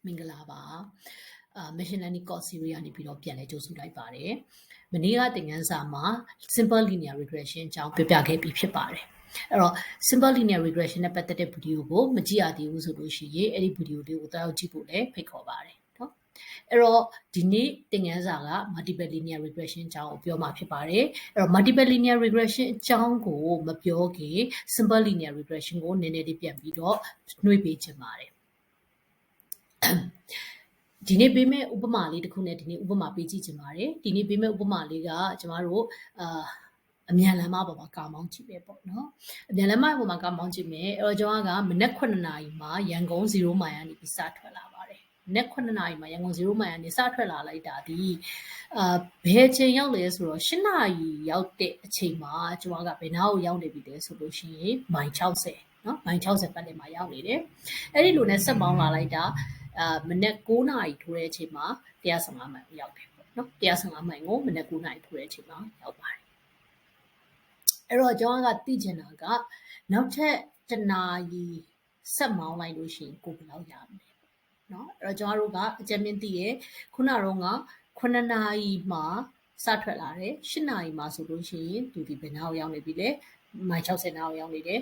မင်္ဂလာပါ mission learning course series ကနေပြီးတော့ပြန်လဲကြိုဆိုလိုက်ပါတယ်မနေ့ကသင်ခန်းစာမှာ simple linear regression အကြောင်းပြပြခဲ့ပြီးဖြစ်ပါတယ်အဲ့တော့ simple linear regression နဲ့ပတ်သက်တဲ့ဗီဒီယိုကိုမကြည့်ရသေးဘူးဆိုလို့ရှိရင်အဲ့ဒီဗီဒီယိုလေးကိုတောက်ကြည့်ဖို့လည်းဖိတ်ခေါ်ပါတယ်နော်အဲ့တော့ဒီနေ့သင်ခန်းစာက multiple linear regression အကြောင်းကိုပြောမှာဖြစ်ပါတယ်အဲ့တော့ multiple linear regression အကြောင်းကိုမပြောခင် simple linear regression ကိုနည်းနည်းလေးပြန်ပြီးတော့နှွှေးပေးချင်ပါတယ်ဒီနေ့ပေးမဲ့ဥပမာလေးတစ်ခုနဲ့ဒီနေ့ဥပမာပေးကြည့်ချင်ပါတယ်ဒီနေ့ပေးမဲ့ဥပမာလေးကကျမတို့အမြန်လမ်းမပေါ်မှာကာမောင်းကြည့်ပဲပေါ့နော်အမြန်လမ်းမပေါ်မှာကာမောင်းကြည့်မယ်အဲ့တော့ကျွန်တော်ကမနက်9နာရီမှာရန်ကုန်0မိုင်ကနေပြီးစထွက်လာပါတယ်မနက်9နာရီမှာရန်ကုန်0မိုင်ကနေစထွက်လာလိုက်တာဒီဘယ်အချိန်ရောက်လဲဆိုတော့10နာရီရောက်တဲ့အချိန်မှာကျွန်တော်ကဘယ်နာကိုရောက်နေပြီလဲဆိုလို့ရှိရင်မိုင်60နော်မိုင်60ပတ်လည်မှာရောက်နေတယ်အဲ့ဒီလိုနဲ့ဆက်ပေါင်းလာလိုက်တာမနက်9နာရီထိုးတဲ့အချိန်မှာ115မိုင်ရောက်တယ်ပေါ့နော်115မိုင်ကိုမနက်9နာရီထိုးတဲ့အချိန်မှာရောက်ပါတယ်အဲ့တော့ကျွန်တော်ကသိချင်တာကနောက်ထပ်1နာရီဆက်မောင်းလိုက်လို့ရှိရင်ကိုဘယ်လောက်ရမလဲเนาะအဲ့တော့ကျွန်တော်တို့ကအကြံဉာဏ်သိရခုနတော့က9နာရီမှာစထွက်လာတယ်10နာရီမှာဆိုလို့ရှိရင်သူဒီဘယ်နာကိုရောက်နေပြီလဲမိုင်60နာကိုရောက်နေတယ်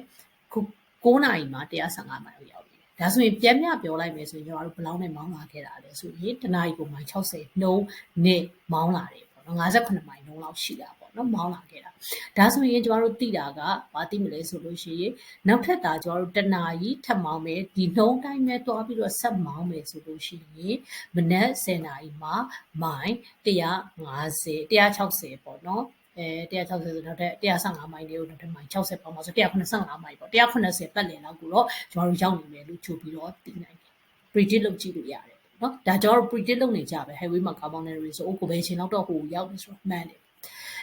ခု9နာရီမှာ115မိုင်ကိုရောက်နေတယ်ဒါဆိုရင်ပြန်ပြပြောလိုက်မယ်ဆိုရင်ကျွန်တော်တို့ဘယ်လောက်နဲ့မောင်းလာခဲ့တာလဲဆိုရင်1နာရီကိုမိုင်60နှုန်းနဲ့မောင်းလာတယ်ပေါ့နော်58မိုင်နှုန်းလောက်ရှိတာပေါ့နော်မောင်းလာခဲ့တာဒါဆိုရင်ကျွန်တော်တို့သိတာကဘာသိမလဲဆိုလို့ရှိရင်နောက်ထပ်တာကျွန်တော်တို့1နာရီထပ်မောင်းမယ်ဒီနှုန်းတိုင်းပဲတွားပြီးတော့ဆက်မောင်းမယ်ဆိုလို့ရှိရင်မနက်10နာရီမှာမိုင်150 160ပေါ့နော်160ဆိုတော့115မိုင်လေးကိုတော့မိုင်60ပေါင်းပါဆို185မိုင်ပေါ့180ပတ်လည်လောက်ကိုတော့ကျွန်တော်တို့ရောက်နေမယ်လို့ချုပ်ပြီးတော့သိနိုင်တယ် predict လုပ်ကြည့်လို့ရတယ်နော်ဒါကျွန်တော်တို့ predict လုပ်နေကြပဲ highway မှာ carbon dioxide ဆိုကိုပဲချင်းတော့ဟိုရောက်နေဆိုတော့မှန်တယ်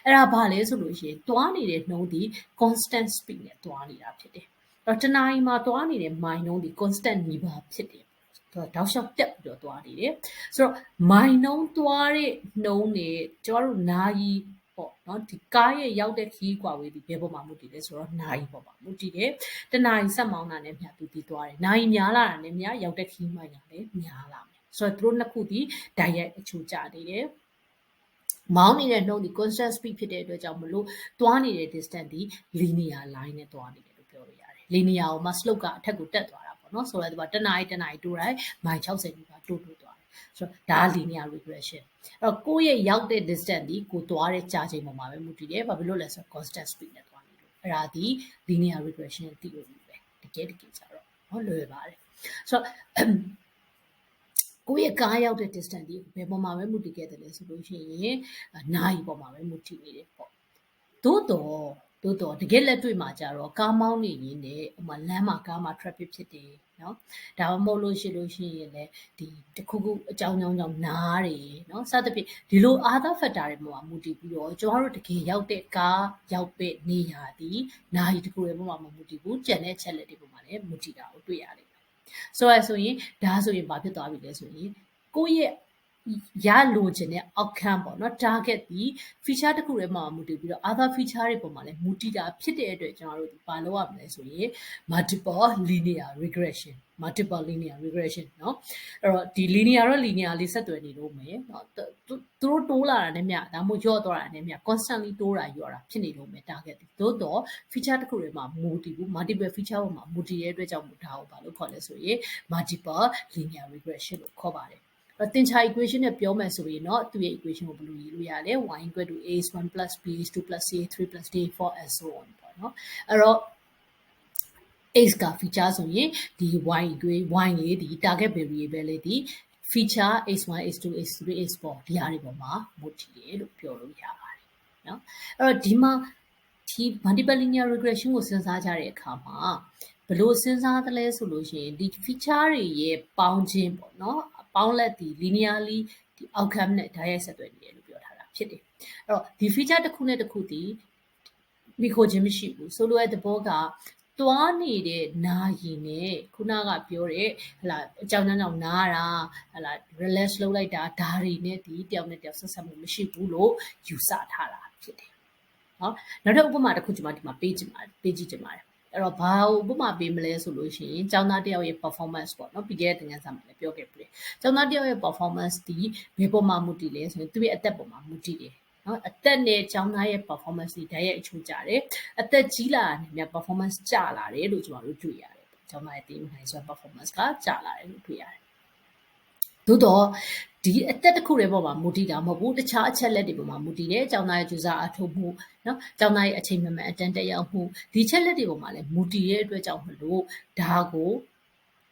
အဲ့ဒါဘာလဲဆိုလို့ရှိရင်တွားနေတဲ့နှုန်းဒီ constant speed နဲ့တွားနေတာဖြစ်တယ်အဲ့တော့တနာရီမှာတွားနေတဲ့မိုင်နှုန်းဒီ constant နီးပါးဖြစ်တယ်တော့တောက်လျှောက်တက်ပြီးတော့တွားနေတယ်ဆိုတော့မိုင်နှုန်းတွားတဲ့နှုန်းနဲ့ကျွန်တော်တို့နာရီပေါ့နော်ဒီကားရဲ့ရောက်တဲ့ခီးကွာဝေးဒီဘယ်ပေါ်မှာမူတည်လဲဆိုတော့နာရီပေါ်မှာမူတည်တယ်တနာရီဆက်မောင်းတာနဲ့မြတ်သူတည်သွားတယ်နာရီများလာတာနဲ့မြတ်ရောက်တဲ့ခီးမိုင်ကလည်းများလာမယ်ဆိုတော့သူတို့နှစ်ခုဒီ direct အချိုးကျနေတယ်မောင်းနေတဲ့နှုန်းဒီ constant speed ဖြစ်တဲ့အတွက်ကြောင့်မလို့တွားနေတဲ့ distance ဒီ linear line နဲ့တွားနေတယ်လို့ပြောလို့ရတယ် linear ကိုမှ slope ကအထက်ကိုတက်သွားတာပေါ့နော်ဆိုတော့ဒီမှာ1နာရီတိုးတိုင်းမိုင်60နီးပါးတိုးသွားတယ်ဆိုတော့ဒါ linear regression အဲ့တော့ကိုယ့်ရဲ့ရောက်တဲ့ distance ဒီကိုတွားတဲ့ကြာချိန်ပေါ်မှာပဲမူတည်တယ်ဘာဖြစ်လို့လဲဆိုတော့ constant speed နဲ့တွားနေလို့အဲ့ဒါဒီ linear regression ရဲ့ theory ပဲတကယ်ကြတော့ဟုတ်လွယ်ပါတယ်ဆိုတော့ကိုယ့်ရဲ့ကားရောက်တဲ့ distance ဒီဘယ်ပေါ်မှာပဲမူတည်ခဲ့တယ်လဲဆိုလို့ရှိရင်နာရီပေါ်မှာပဲမူတည်နေတယ်ပေါ့သို့တော့တကယ်လက်တွေ့မှာကြတော့ကားမောင်းနေရင်းနဲ့ဥမာလမ်းမှာကားမှာ traffic ဖြစ်တယ်နော်ဒါမှမဟုတ်လို့ရှိရင်လည်းဒီတခုခုအကြောင်းကြောင့်နားတယ်နော်စသဖြင့်ဒီလို other factor တွေမှာမူတည်ပြီးတော့ကျွန်တော်တို့တကယ်ရောက်တဲ့ကားရောက်တဲ့နေရာဒီနာရီတခုရဲ့ပုံမှာမူတည်ဘူးကျန်တဲ့ချက်လက်တွေပုံမှာလည်းမူတည်တာကိုတွေ့ရတယ်ဆိုရင်ဒါဆိုရင်ဘာဖြစ်သွားပြီလဲဆိုရင်ကိုယ့်ရဲ့ရလိုချင်တဲ့ outcome ပေါ့နော် target ဒီ feature တစ်ခုထဲမှာမူတည်ပြီးတော့ other feature တွေပေါ်မှာလည်းမူတည်တာဖြစ်တဲ့အတွက်ကျွန်တော်တို့ဒီဘာလုပ်ရမလဲဆိုရင် multiple linear regression เนาะအဲ့တော့ဒီ linear တော့ linear လေးဆက်သွယ်နေလို့မယ်เนาะသူတို့တိုးလာတာနဲ့မြဒါမှမဟုတ်ညော့သွားတာနဲ့မြ constantly တိုးတာညော့တာဖြစ်နေလို့မယ် target ဒီသို့တော့ feature တစ်ခုထဲမှာမူတည်ဘူး multiple feature ပေါ်မှာမူတည်တဲ့အတွက်ကြောင့်ဒါကိုဘာလို့ခေါ်လဲဆိုရင် multiple linear regression လို့ခေါ်ပါတယ်သင်္ချာ equation နဲ့ပြောမယ်ဆိုရင်တော့သူရဲ့ equation ကိုဘယ်လိုရေးလို့ရလဲ y = a is 1 plus b is 2 plus c 3 plus d 4 and so on ပေါ့နော်အဲ့တော့ x က feature ဆိုရင်ဒီ y လေးဒီ target variable လေးဒီ feature x1 x2 x3 x4 ဒီဟာတွေပေါ်မှာမူတည်တယ်လို့ပြောလို့ရပါတယ်เนาะအဲ့တော့ဒီမှာဒီ multiple linear regression ကိုစဉ်းစားကြတဲ့အခါမှာဘယ်လိုစဉ်းစားသလဲဆိုလို့ရှိရင်ဒီ feature တွေရဲ့ပေါင်းခြင်းပေါ့เนาะပေါင်းလက်ဒီ linearly ဒီ outcome နဲ့ direct ဆက်သွယ်နေတယ်လို့ပြောထားတာဖြစ်တယ်အဲ့တော့ဒီ feature တစ်ခုနဲ့တစ်ခုဒီမိခိုခြင်းမရှိဘူးဆိုလိုတဲ့သဘောကတွားနေတဲ့နာရီနဲ့ခုနကပြောတဲ့ဟလာအကြောင်းကြောင့်နားတာဟလာ relax လုပ်လိုက်တာဒါတွေနဲ့ဒီတယောက်နဲ့တယောက်ဆက်ဆက်မှုမရှိဘူးလို့ယူဆထားတာဖြစ်တယ်เนาะနောက်ထပ်ဥပမာတစ်ခုကျွန်မဒီမှာပေးကြည့်ချင်ပါတယ် အဲ့တော့ဘာဥပမာပေးမလဲဆိုလို့ရှိရင်ကျောင်းသားတယောက်ရဲ့ performance ပေါ့နော်ပြီးခဲ့တဲ့သင်ခန်းစာမှာလည်းပြောခဲ့ပြီကျောင်းသားတယောက်ရဲ့ performance ဒီဘယ်ပေါ်မှာမူတည်လဲဆိုရင်သူ့ရဲ့အသက်ပေါ်မှာမူတည်တယ်နော်အသက်နဲ့ကျောင်းသားရဲ့ performance ဒီဓာတ်ရဲ့အချိုးကျတယ်အသက်ကြီးလာတဲ့မြတ် performance ကျလာတယ်လို့ကျွန်တော်တို့တွေ့ရတယ်ကျောင်းသားရဲ့ team နိုင်ဆို performance ကကျလာတယ်လို့တွေ့ရတယ်သို့တော့ဒီအသက်တစ်ခုရဲ့ပေါ်မှာမူတည်တာမဟုတ်ဘူးတခြားအချက်လက်တွေပေါ်မှာမူတည်တယ်ကျောင်းသားရဲ့ကြိုးစားအထောက်မှုနော်ကျောင်းသားရဲ့အချိန်မှန်မှန်အတန်းတက်ရောက်မှုဒီချက်လက်တွေပေါ်မှာလည်းမူတည်ရဲ့အတွက်ကြောင့်မလို့ဒါကို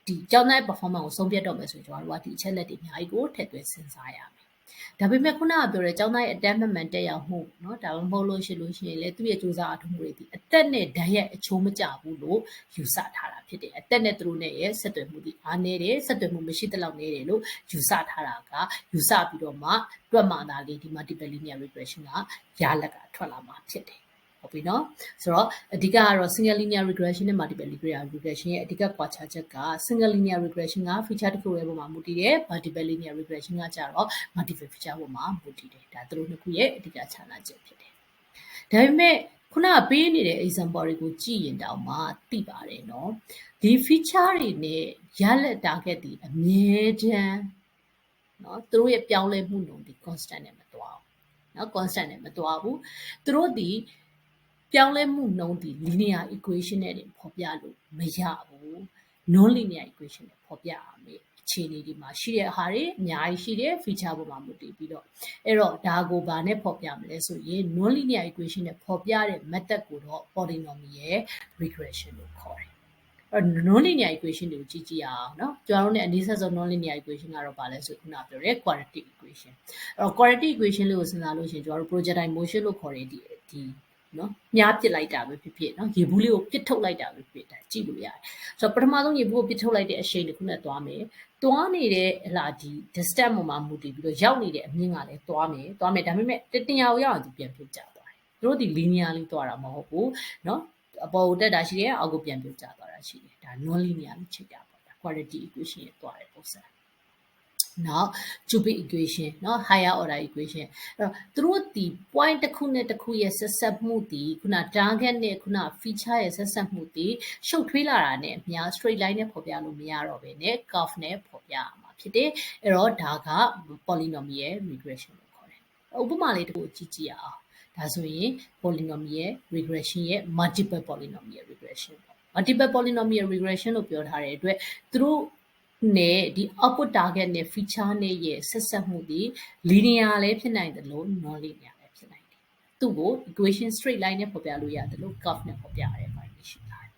ဒီကျောင်းသားရဲ့ performance ကိုဆုံးဖြတ်တော့မယ်ဆိုရင်ကျွန်တော်တို့ကဒီချက်လက်တွေအများကြီးကိုထည့်သွင်းစဉ်းစားရမယ်ဒါပေမဲ့ခုနကပြောတဲ့ကျောင်းသားရဲ့အတန်းမှန်မှန်တက်ရောက်မှုเนาะဒါမှမဟုတ်လို့ရှိရင်လည်းသူ့ရဲ့ကြိုးစားအထောက်မှုတွေဒီအသက်နဲ့ဓာတ်ရဲ့အချိုးမကျဘူးလို့ယူဆထားတာဖြစ်တယ်အသက်နဲ့သူတို့နဲ့ရဲ့ဆက်သွယ်မှုဒီအားနည်းတယ်ဆက်သွယ်မှုမရှိတဲ့လောက်နည်းတယ်လို့ယူဆထားတာကယူဆပြီးတော့မှတွက်မှသာလေဒီ multiple linear regression ကရလက်ကထွက်လာမှာဖြစ်တယ်ဟုတ်ပြီနော်ဆိုတော့အဓိကကတော့ single linear regression နဲ့ multiple linear regression ရဲ့အဓိကကွာခြားချက်က single linear regression က feature တစ်ခုရဲ့ပုံမှာမူတည်တယ် multiple linear regression ကကြတော့ multiple feature ပုံမှာမူတည်တယ်ဒါသူတို့နှစ်ခုရဲ့အဓိကခြားနာချက်ဖြစ်တယ်ဒါပေမဲ့ခုနကပေးနေတဲ့ example တွေကိုကြည့်ရင်တောင်မှသိပါတယ်နော်ဒီ feature တွေနဲ့ရလက် target ဒီအမြဲတမ်းနော်သူတို့ရဲ့ပြောင်းလဲမှုနှုန်းဒီ constant နဲ့မသွားဘူးနော် constant နဲ့မသွားဘူးသူတို့ဒီပြောင်းလဲမှုနှုန်းဒီ linear equation နဲ့ဖော်ပြလို့မရဘူး non linear equation နဲ့ဖော်ပြရမယ်အခြေအနေဒီမှာရှိတဲ့ဟာတွေအများကြီးရှိတယ် feature ပေါ်မှာမူတည်ပြီးတော့အဲ့တော့ဒါကိုဗာနဲ့ဖော်ပြမလဲဆိုရင် non linear equation နဲ့ဖော်ပြတဲ့ method ကိုတော့ polynomial regression လို့ခေါ်တယ်non linear equation တွေကိုကြည့်အောင်เนาะကျွန်တော်တို့ ਨੇ အနည်းဆက်ဆုံး non linear equation ကတော့ဗာလဲဆိုခုနပြောတဲ့ quadratic equation အဲ့တော့ quadratic equation လို့စဉ်းစားလို့ရှိရင်ကျွန်တော်တို့ projectile motion လို့ခေါ်တဲ့ဒီနော်မြားပစ်လိုက်တာပဲဖြစ်ဖြစ်နော်ရေဘူးလေးကိုပစ်ထုတ်လိုက်တာပဲဖြစ်ဒါကြည့်လို့ရတယ်ဆိုတော့ပထမဆုံးရေဘူးကိုပစ်ထုတ်လိုက်တဲ့အရှိန်တစ်ခုနဲ့သွားမယ်သွားနေတဲ့ဟလာဒီ distance ပေါ်မှာမူတည်ပြီးတော့ရောက်နေတဲ့အမြင့်ကလည်းသွားမယ်ဒါပေမဲ့တတင်ရကိုရောက်အောင်သူပြန်ပြုတ်ကျသွားတယ်သူတို့ဒီ linearly သွားတာမဟုတ်ဘူးနော်အပေါ်ကိုတက်တာရှိတယ်အောက်ကိုပြန်ပြုတ်ကျသွားတာရှိတယ်ဒါ non linear လို့ချိန်တာပေါ့ဒါ quadratic equation ရဲ့သွားတဲ့ပုံစံနော် cubic equation နော် higher order equation အဲ့တော့သူတို့ဒီ point တစ်ခုနဲ့တစ်ခုရဲ့ဆက်ဆက်မှုဒီခုန target နဲ့ခုန feature ရဲ့ဆက်ဆက်မှုဒီရှုပ်ထွေးလာတာနဲ့အများ straight line နဲ့ဖော်ပြလို့မရတော့ဘဲနဲ့ curve နဲ့ဖော်ပြရမှာဖြစ်တယ်အဲ့တော့ဒါက polynomial regression လို့ခေါ်တယ်ဥပမာလေးတစ်ခုကြည့်ရအောင်ဒါဆိုရင် polynomial regression ရဲ့ multiple polynomial regression ပေါ့ multiple polynomial regression လို့ပြောထားတဲ့အတွက်သူတို့နဲ့ဒီ output target နဲ့ feature နဲ့ရဲ့ဆက်ဆက်မှုဒီ linear လည်းဖြစ်နိုင်တယ်လို့ non linear လည်းဖြစ်နိုင်တယ်သူ့ကို equation straight line နဲ့ဖော်ပြလို့ရတယ်လို့ curve နဲ့ဖော်ပြရတဲ့ပိုင်းရှိတာအဲ့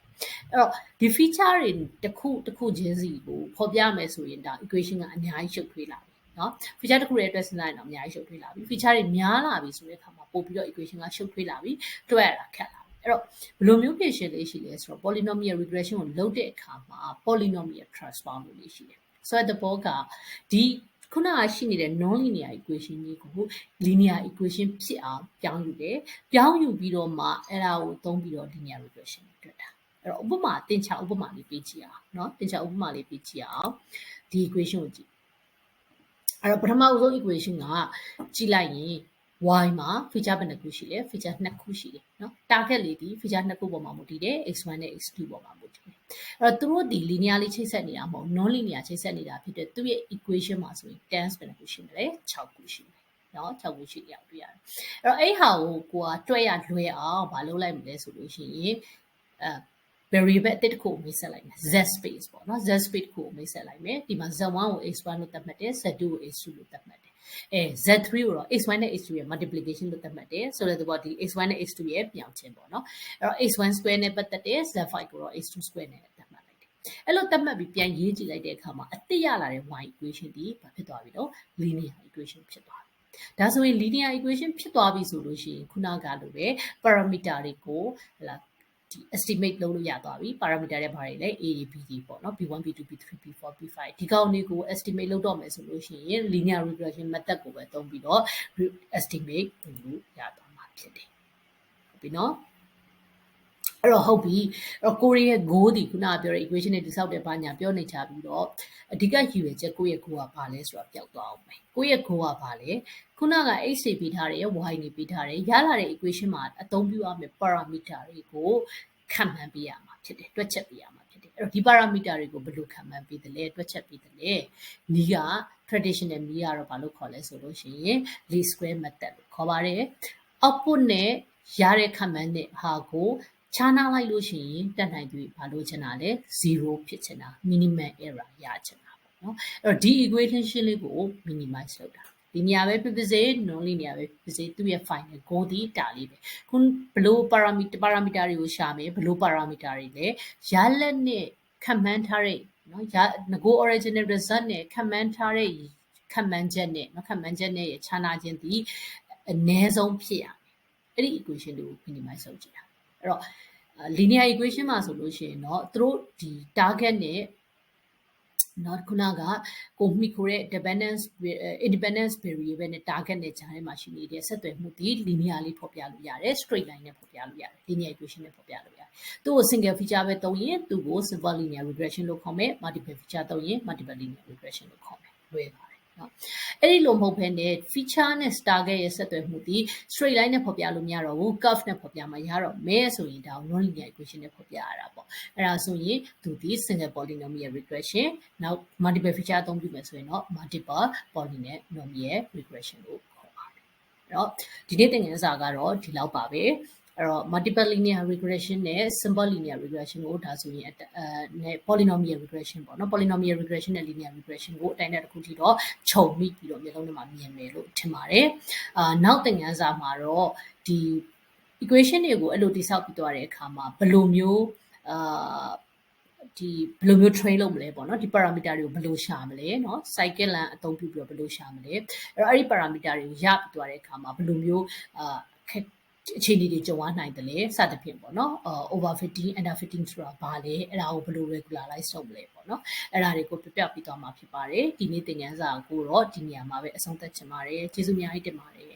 တော့ဒီ feature တွေတစ်ခုချင်းစီကိုဖော်ပြမယ်ဆိုရင်ဒါ equation ကအများကြီးရှုပ်ထွေးလာပြီနော် feature တစ်ခုရဲ့အတွက်စဉ်းစားရင်တော့အများကြီးရှုပ်ထွေးလာပြီ feature တွေများလာပြီဆိုတဲ့အခါမှာပို့ပြီးတော့ equation ကရှုပ်ထွေးလာပြီတွက်ရတာခက်လာအဲ့တော့ဘယ်လိုမျိုးဖြေရှင်းလေးရှိလဲဆိုတော့ polynomial regression ကိုလုပ်တဲ့အခါမှာ polynomial transform လို့လေးရှိတယ်ဆိုတဲ့ဘောကဒီခုနကရှိနေတဲ့ non linear equation ကြီးကို linear equation ဖြစ်အောင်ပြောင်းယူတယ်ပြောင်းယူပြီးတော့မှအဲ့ဒါကိုသုံးပြီးတော့ linear regression တွေ့တာအဲ့တော့ဥပမာသင်္ချာဥပမာလေးပေးကြည့်အောင်เนาะသင်္ချာဥပမာလေးပေးကြည့်အောင်ဒီ equation ကိုကြည့်အဲ့တော့ပထမဦးဆုံး equation ကကြည့်လိုက်ရင်y မှာ feature ဘယ်နှခုရှိလဲ feature 2ခုရှိတယ်เนาะ target လေးဒီ feature 2ခုပေါ်မှာမူတည်တယ် x1 နဲ့ x2 ပေါ်မှာမူတည်တယ်အဲ့တော့သူတို့ဒီ linearly ချိတ်ဆက်နေတာမဟုတ် non linear ချိတ်ဆက်နေတာဖြစ်တဲ့သူ့ရဲ့ equation မှာဆိုရင် tens ဘယ်နှခုရှိမလဲ6ခုရှိတယ်เนาะ6ခုရှိရအောင်တွေ့ရတယ်အဲ့တော့အဲ့ဟာကိုတွက်ရလွယ်အောင်မလုပ်လိုက်မလဲဆိုလို့ရှိရင်variable တစ်ခုကိုမိတ်ဆက်လိုက်မယ် z space ပေါ့နော် z space ကိုမိတ်ဆက်လိုက်မယ်ဒီမှာ z1 ကို x1 လို့သတ်မှတ်တယ် z2 ကို x2 လို့သတ်မှတ်တယ်z3 ကိုတော့ x1 နဲ့ x2 ရဲ့ multiplication လို့သတ်မှတ်တယ်ဆိုတော့ဒီ x1 နဲ့ x2 ရဲ့ပြောင်းခြင်းပေါ့နော်အဲ့တော့ x1 square နဲ့ပတ်သက်တယ် z5 ကိုတော့ x2 square နဲ့သတ်မှတ်လိုက်တယ်အဲ့လိုသတ်မှတ်ပြီးပြန်ရေးကြည့်လိုက်တဲ့အခါမှာအတိရလာတဲ့ y equation ဒီဘာဖြစ်သွားပြီတော့ linear equation ဖြစ်သွားပြီဒါဆိုရင် linear equation ဖြစ်သွားပြီဆိုလို့ရှိရင်ခုနကလိုပဲ parameter တွေကိုဟလာဒီ estimate လုပ်လို့ရသွားပြီ parameter တွေဘာတွေလဲ a b d ပေါ့နော် b1 b2 b3 b4 b5 ဒီကောင်တွေကို estimate လုပ်တော့မယ်ဆိုလို့ရှိရင် linear regression method ကိုပဲသုံးပြီးတော့ estimate လုပ်လို့ရသွားမှာဖြစ်တယ်ဟုတ်ပြီနော်အဲ့တော့ဟုတ်ပြီအဲ့တော့ကိုရီးယား goal ဒီခုနကပြောတဲ့ equation တွေတိစောက်တဲ့ဘာညာပြောနေချပြီးတော့အဓိကရည်ရွယ်ချက်ကိုယ့်ရဲ့ goal ကဘာလဲဆိုတာပြောက်သွားအောင်မယ်ကိုယ့်ရဲ့ goal ကဘာလဲခုနက x တွေပေးထားတယ် y တွေပေးထားတယ်ရလာတဲ့ equation မှာအသုံးပြုရမယ့် parameter တွေကိုခံမှန်းပေးရမှာ ဖြစ်တယ်တွက်ချက်ပေးရမှာဖြစ်တယ်အဲ့တော့ဒီ parameter တွေကိုဘယ်လိုခံမှန်းပေးတယ်လဲတွက်ချက်ပေးတယ်လဲနီးက traditional နီးကတော့ဘာလို့ခေါ်လဲဆိုလို့ရှိရင် least square method လို့ခေါ်ပါတယ် output နဲ့ရတဲ့ခံမှန်းတဲ့ဟာကိုခြားနားလိုက်လို့ရှိရင်တက်နိုင်သူဘာလို့ချင်တာလဲ0ဖြစ်ချင်တာ minimum error ရချင်တာပေါ့နော်အဲ့တော့ဒီ equation လေးကို minimize လုပ်တာ linear ပဲဖြစ်စေ non linear ပဲဖြစ်စေသူ့ရဲ့ final goal ဒီဒါလေးပဲခုဘလို့ parameter တွေကိုရှာမယ်ဘလို့ parameter တွေလဲရလက်နဲ့ခံမှန်းထားတဲ့နော်ငကို original result နဲ့ခံမှန်းထားတဲ့ခံမှန်းချက်နဲ့နော်ခံမှန်းချက်နဲ့ခြားနာခြင်းဒီအနည်းဆုံးဖြစ်ရမယ်အဲ့ဒီ equation တွေကို minimize လုပ်ကြည့်တာအဲ့တော့ linear equation မှာဆိုလို့ရှိရင်တော့သူတို့ဒီ target နဲ့နော်ခုနကကိုမိခိုတဲ့ independence variable နဲ့ target နဲ့ကြားထဲမှာရှိနေတဲ့ဆက်သွယ်မှုဒီ linear လေးဖော်ပြလို့ရတယ် straight line နဲ့ဖော်ပြလို့ရတယ် linear equation နဲ့ဖော်ပြလို့ရတယ်သူ့ကို single feature ပဲသုံးရင်သူ့ကို simple linear regression လို့ခေါ်မယ် multiple feature သုံးရင် multiple linear regression လို့ခေါ်မယ်လွယ်ပါတယ်နော်အဲ့ဒီလိုမဟုတ်ဘဲနဲ့ feature နဲ့ target ရဲ့ဆက်သွယ်မှုဒီ straight line နဲ့ဖော်ပြလို့မရတော့ဘူး curve နဲ့ဖော်ပြမှရတော့မယ်ဆိုရင်ဒါကို non linear equation နဲ့ဖော်ပြရတာပေါ့အဲ့ဒါဆိုရင်သူဒီ single polynomial regression နောက် multiple feature အသုံးပြုမယ်ဆိုရင်တော့ multiple polynomial regression လို့ခေါ်ပါတယ်အဲ့တော့ဒီနေ့သင်ခန်းစာကတော့ဒီလောက်ပါပဲအဲ့တော့ multiple linear regression နဲ့ simple linear regression ကိုဒါဆိုရင်နဲ့ polynomial regression ပေါ့နော် polynomial regression နဲ့ linear regression ကိုအတိုင်းအတာတစ်ခုထိတော့ခြုံမိပြီးတော့မျိုးလုံးထဲမှာမြင်မယ်လို့ထင်ပါတယ်နောက်သင်ခန်းစာမှာတော့ဒီ equation တွေကိုအဲ့လိုတိဆောက်ပြီးသွားတဲ့အခါမှာဘယ်လိုမျိုးဒီဘယ်လိုမျိုး train လုပ်မလဲပေါ့နော်ဒီ parameter တွေကိုဘယ်လိုရှာမလဲเนาะ cycle length အသုံးပြုပြီးတော့ဘယ်လိုရှာမလဲအဲ့တော့အဲ့ဒီ parameter တွေကိုရပြီးသွားတဲ့အခါမှာဘယ်လိုမျိုးအခြေအနေတွေကြုံရနိုင်တယ်လေစသဖြင့်ပေါ့နော် overfitting underfitting ဆိုတာဘာလဲအဲ့ဒါကိုဘယ်လို regularize လုပ်မလဲပေါ့နော်အဲ့ဒါတွေကိုပြပြပြီးသွားမှာဖြစ်ပါတယ်ဒီနေ့သင်ခန်းစာကိုတော့ဒီနေရာမှာပဲအဆုံးသတ်ချင်ပါတယ်ကျေးဇူးအများကြီးတင်ပါတယ်